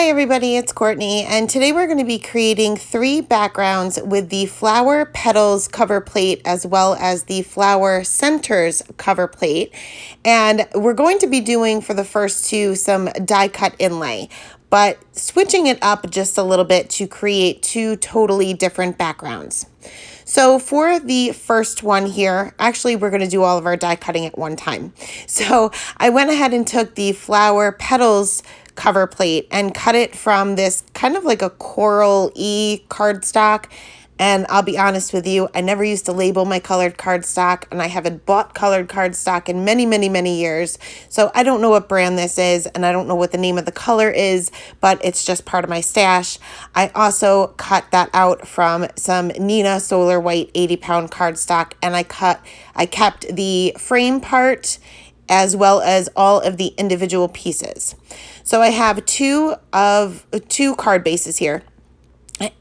Hi everybody, it's Courtney, and today we're going to be creating 3 backgrounds with the flower petals cover plate as well as the flower centers cover plate. And we're going to be doing for the first 2 some die cut inlay, but switching it up just a little bit to create 2 totally different backgrounds. So for the first one here, actually we're going to do all of our die cutting at one time. So I went ahead and took the flower petals cover plate and cut it from this kind of like a coral-y cardstock. And I'll be honest with you, I never used to label my colored cardstock, and I haven't bought colored cardstock in many years. So I don't know what brand this is, and I don't know what the name of the color is, but it's just part of my stash. I also cut that out from some Nina Solar White 80-pound cardstock, and I kept the frame part as well as all of the individual pieces. So I have two card bases here.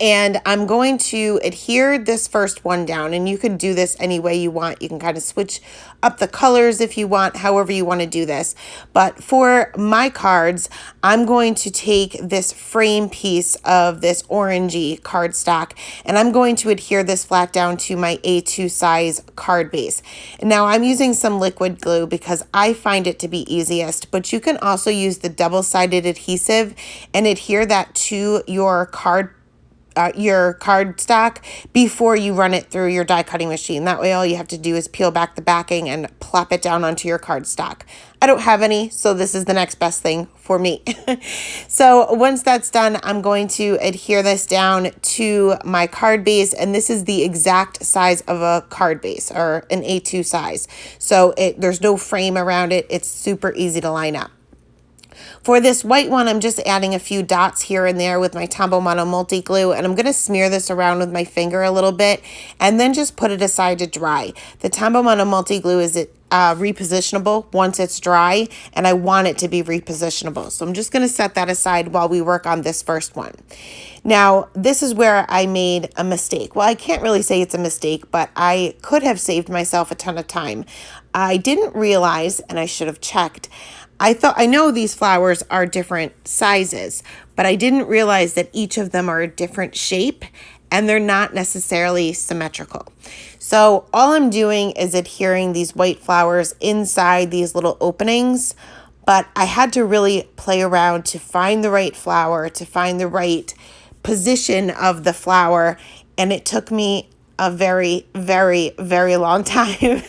And I'm going to adhere this first one down, and you can do this any way you want. You can kind of switch up the colors if you want, however you want to do this. But for my cards, I'm going to take this frame piece of this orangey cardstock, and I'm going to adhere this flat down to my A2 size card base. And now I'm using some liquid glue because I find it to be easiest, but you can also use the double-sided adhesive and adhere that to your cardstock before you run it through your die cutting machine. That way all you have to do is peel back the backing and plop it down onto your cardstock. I don't have any, so this is the next best thing for me. So once that's done, I'm going to adhere this down to my card base, and this is the exact size of a card base, or an A2 size. So there's no frame around it. It's super easy to line up. For this white one, I'm just adding a few dots here and there with my Tombow Mono Multi Glue, and I'm going to smear this around with my finger a little bit and then just put it aside to dry. The Tombow Mono Multi Glue is repositionable once it's dry, and I want it to be repositionable. So I'm just going to set that aside while we work on this first one. Now, this is where I made a mistake. Well, I can't really say it's a mistake, but I could have saved myself a ton of time. I didn't realize, and I should have checked, I know these flowers are different sizes, but I didn't realize that each of them are a different shape and they're not necessarily symmetrical. So all I'm doing is adhering these white flowers inside these little openings, but I had to really play around to find the right flower, to find the right position of the flower, and it took me a very long time.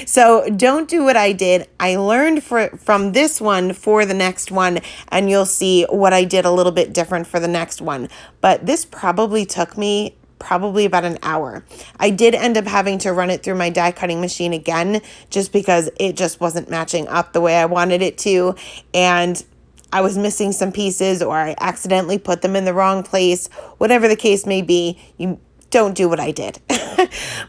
So don't do what I did. I learned from this one for the next one, and you'll see what I did a little bit different for the next one. But this probably took me about an hour. I did end up having to run it through my die cutting machine again, just because it just wasn't matching up the way I wanted it to, and I was missing some pieces, or I accidentally put them in the wrong place. Whatever the case may be, you don't do what I did.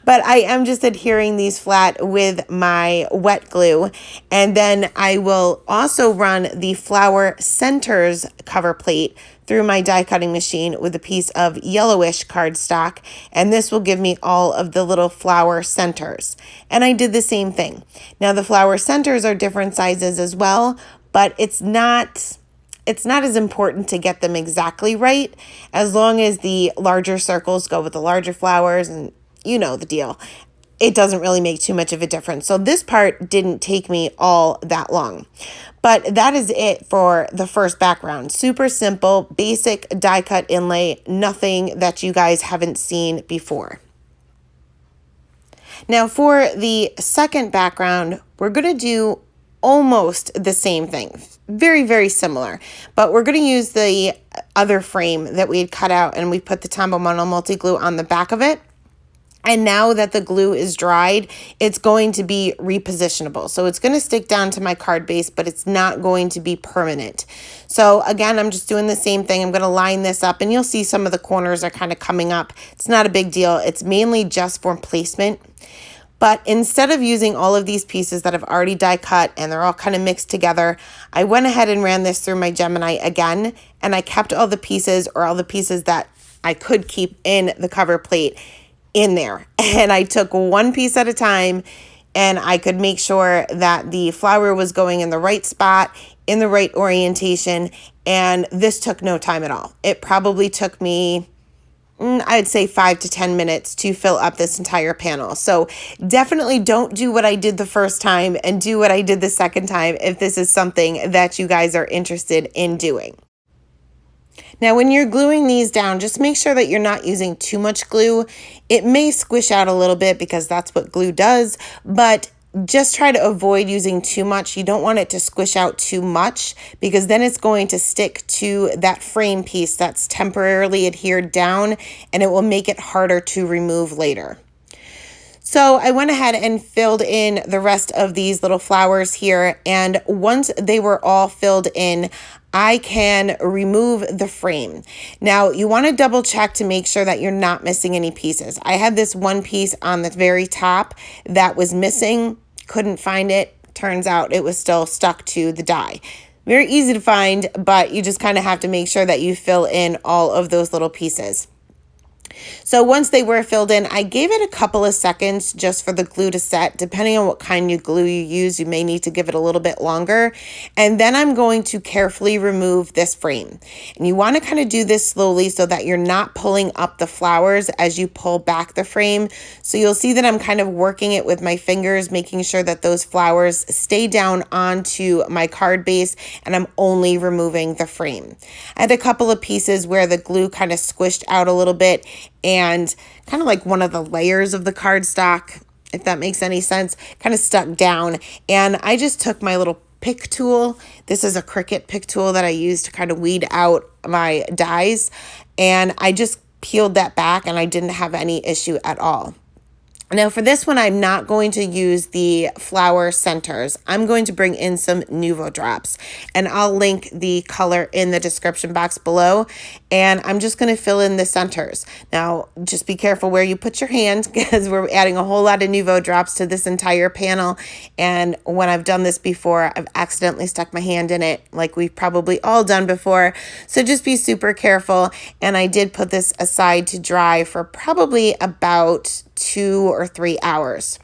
But I am just adhering these flat with my wet glue. And then I will also run the flower centers cover plate through my die cutting machine with a piece of yellowish cardstock. And this will give me all of the little flower centers. And I did the same thing. Now the flower centers are different sizes as well, but it's not as important to get them exactly right, as long as the larger circles go with the larger flowers, and you know the deal. It doesn't really make too much of a difference. So this part didn't take me all that long. But that is it for the first background. Super simple, basic die cut inlay, nothing that you guys haven't seen before. Now for the second background, we're going to do almost the same thing. Very similar, but we're going to use the other frame that we had cut out, and we put the Tombow Mono Multi Glue on the back of it. And now that the glue is dried, it's going to be repositionable. So it's going to stick down to my card base, but it's not going to be permanent. So again, I'm just doing the same thing. I'm going to line this up, and you'll see some of the corners are kind of coming up. It's not a big deal. It's mainly just for placement. But instead of using all of these pieces that I've already die cut and they're all kind of mixed together, I went ahead and ran this through my Gemini again, and I kept all the pieces, or all the pieces that I could keep in the cover plate, in there. And I took one piece at a time, and I could make sure that the flower was going in the right spot in the right orientation, and this took no time at all. It probably took me, I'd say 5 to 10 minutes to fill up this entire panel. So definitely don't do what I did the first time and do what I did the second time if this is something that you guys are interested in doing. Now, when you're gluing these down, just make sure that you're not using too much glue. It may squish out a little bit because that's what glue does, but just try to avoid using too much. You don't want it to squish out too much because then it's going to stick to that frame piece that's temporarily adhered down, and it will make it harder to remove later. So I went ahead and filled in the rest of these little flowers here, and once they were all filled in, I can remove the frame. Now, you want to double check to make sure that you're not missing any pieces. I had this one piece on the very top that was missing, couldn't find it. Turns out it was still stuck to the die. Very easy to find, but you just kind of have to make sure that you fill in all of those little pieces. So once they were filled in, I gave it a couple of seconds just for the glue to set. Depending on what kind of glue you use, you may need to give it a little bit longer. And then I'm going to carefully remove this frame. And you want to kind of do this slowly so that you're not pulling up the flowers as you pull back the frame. So you'll see that I'm kind of working it with my fingers, making sure that those flowers stay down onto my card base, and I'm only removing the frame. I had a couple of pieces where the glue kind of squished out a little bit, and kind of like one of the layers of the cardstock, if that makes any sense, kind of stuck down. And I just took my little pick tool. This is a Cricut pick tool that I use to kind of weed out my dies. And I just peeled that back, and I didn't have any issue at all. Now for this one, I'm not going to use the flower centers. I'm going to bring in some Nuvo drops, and I'll link the color in the description box below. And I'm just going to fill in the centers. Now, just be careful where you put your hand because we're adding a whole lot of Nuvo drops to this entire panel. And when I've done this before, I've accidentally stuck my hand in it, like we've probably all done before. So just be super careful. And I did put this aside to dry for probably about 2 or 3 hours.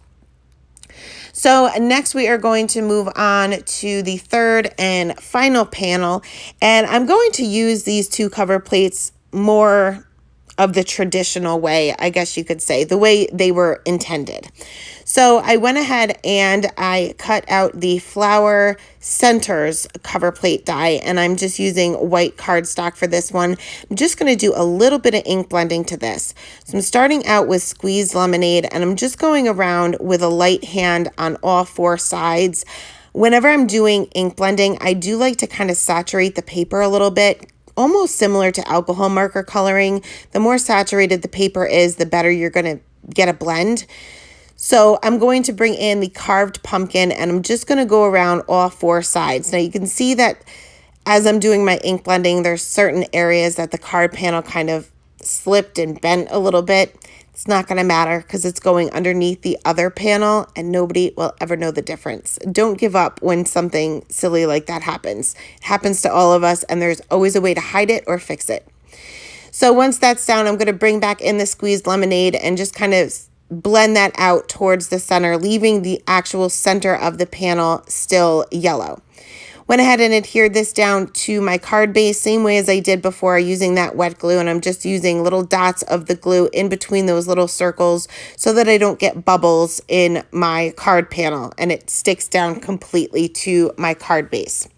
So next we are going to move on to the third and final panel, and I'm going to use these two cover plates more of the traditional way, I guess you could say, the way they were intended. So I went ahead and I cut out the flower centers cover plate die, and I'm just using white cardstock for this one. I'm just going to do a little bit of ink blending to this. So I'm starting out with squeezed lemonade, and I'm just going around with a light hand on all 4 sides. Whenever I'm doing ink blending, I do like to kind of saturate the paper a little bit, almost similar to alcohol marker coloring. The more saturated the paper is, the better you're going to get a blend. So I'm going to bring in the carved pumpkin, and I'm just going to go around all 4 sides. Now you can see that as I'm doing my ink blending, there's certain areas that the card panel kind of slipped and bent a little bit. It's not going to matter because it's going underneath the other panel, and nobody will ever know the difference. Don't give up when something silly like that happens. It happens to all of us, and there's always a way to hide it or fix it. So once that's down, I'm going to bring back in the squeezed lemonade and just kind of blend that out towards the center, leaving the actual center of the panel still yellow. Went ahead and adhered this down to my card base, same way as I did before, using that wet glue, and I'm just using little dots of the glue in between those little circles so that I don't get bubbles in my card panel and it sticks down completely to my card base.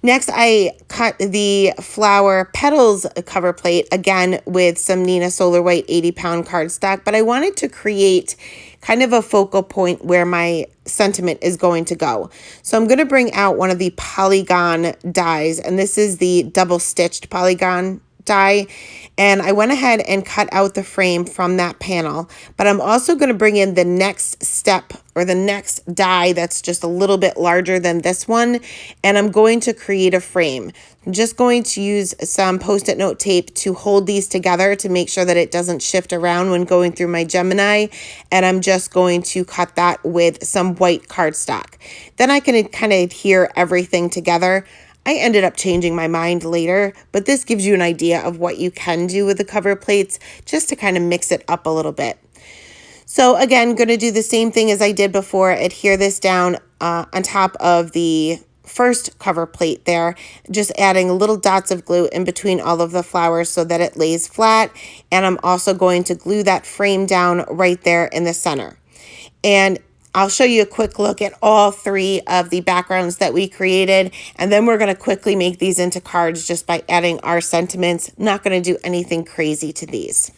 Next, I cut the flower petals cover plate, again with some Neenah Solar White 80-pound cardstock, but I wanted to create kind of a focal point where my sentiment is going to go. So I'm going to bring out one of the polygon dies, and this is the double-stitched polygon die, and I went ahead and cut out the frame from that panel, but I'm also going to bring in the next step or the next die that's just a little bit larger than this one, and I'm going to create a frame. I'm just going to use some Post-it note tape to hold these together to make sure that it doesn't shift around when going through my Gemini, and I'm just going to cut that with some white cardstock. Then I can kind of adhere everything together. I ended up changing my mind later, but this gives you an idea of what you can do with the cover plates just to kind of mix it up a little bit. So again, going to do the same thing as I did before, adhere this down on top of the first cover plate there, just adding little dots of glue in between all of the flowers so that it lays flat. And I'm also going to glue that frame down right there in the center. And I'll show you a quick look at all three of the backgrounds that we created, and then we're going to quickly make these into cards just by adding our sentiments. Not going to do anything crazy to these.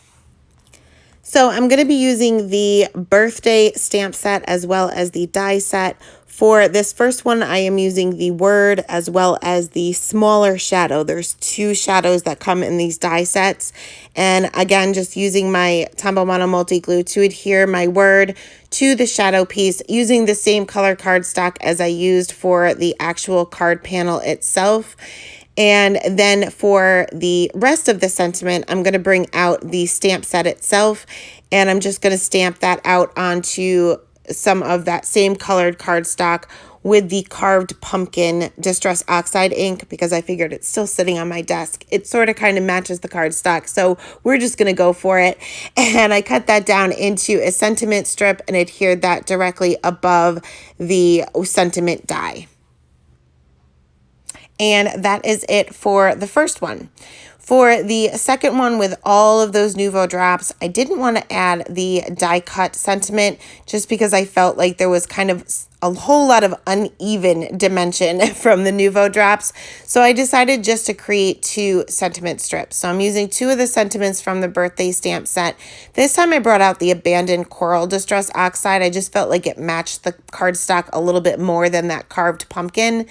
So I'm going to be using the birthday stamp set as well as the die set. For this first one, I am using the word as well as the smaller shadow. There's two shadows that come in these die sets. And again, just using my Tombow Mono Multi Glue to adhere my word to the shadow piece, using the same color cardstock as I used for the actual card panel itself. And then for the rest of the sentiment, I'm going to bring out the stamp set itself, and I'm just going to stamp that out onto some of that same colored cardstock with the carved pumpkin Distress Oxide ink, because I figured it's still sitting on my desk. It sort of kind of matches the cardstock, so we're just going to go for it. And I cut that down into a sentiment strip and adhered that directly above the sentiment die. And that is it for the first one. For the second one, with all of those Nuvo drops, I didn't want to add the die cut sentiment just because I felt like there was kind of a whole lot of uneven dimension from the Nuvo drops. So I decided just to create two sentiment strips. So I'm using two of the sentiments from the birthday stamp set. This time I brought out the Abandoned Coral Distress Oxide. I just felt like it matched the cardstock a little bit more than that carved pumpkin.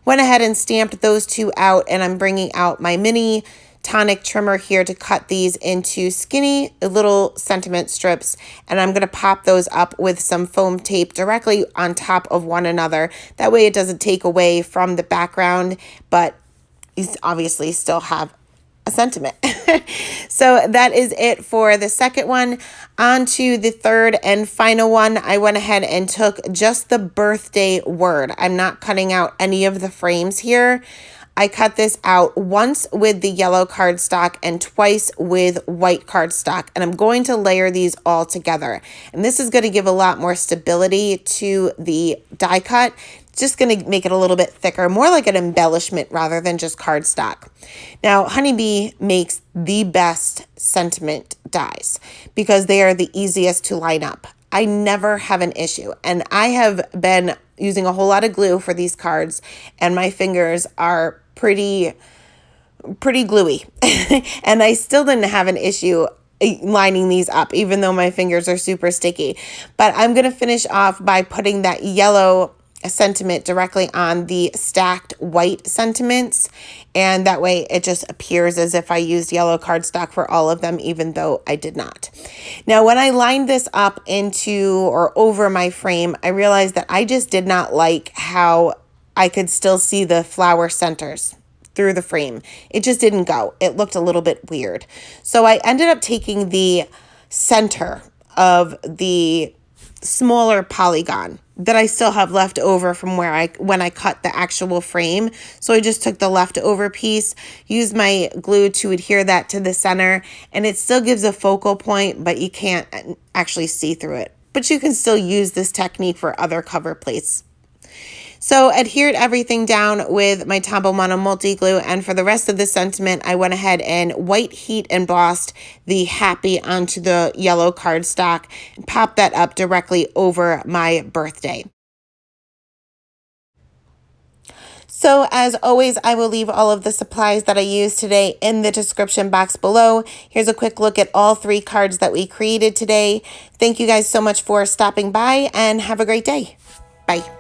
Went ahead and stamped those two out, and I'm bringing out my mini tonic trimmer here to cut these into skinny little sentiment strips, and I'm going to pop those up with some foam tape directly on top of one another. That way it doesn't take away from the background, but you obviously still have a sentiment. So that is it for the second one. On to the third and final one. I went ahead and took just the birthday word. I'm not cutting out any of the frames here. I cut this out once with the yellow cardstock and twice with white cardstock, and I'm going to layer these all together. And this is going to give a lot more stability to the die cut. Just going to make it a little bit thicker, more like an embellishment rather than just cardstock. Now, Honeybee makes the best sentiment dies because they are the easiest to line up. I never have an issue, and I have been using a whole lot of glue for these cards, and my fingers are pretty gluey, and I still didn't have an issue lining these up, even though my fingers are super sticky. But I'm going to finish off by putting that yellow sentiment directly on the stacked white sentiments, and that way it just appears as if I used yellow cardstock for all of them, even though I did not. Now, when I lined this up into or over my frame, I realized that I just did not like how I could still see the flower centers through the frame. It just didn't go. It looked a little bit weird. So I ended up taking the center of the smaller polygon that I still have left over from when I cut the actual frame. So I just took the leftover piece, used my glue to adhere that to the center, and it still gives a focal point, but you can't actually see through it. But you can still use this technique for other cover plates. So adhered everything down with my Tombow Mono Multi Glue, and for the rest of the sentiment, I went ahead and white heat embossed the happy onto the yellow cardstock and popped that up directly over my birthday. So as always, I will leave all of the supplies that I used today in the description box below. Here's a quick look at all three cards that we created today. Thank you guys so much for stopping by, and have a great day. Bye.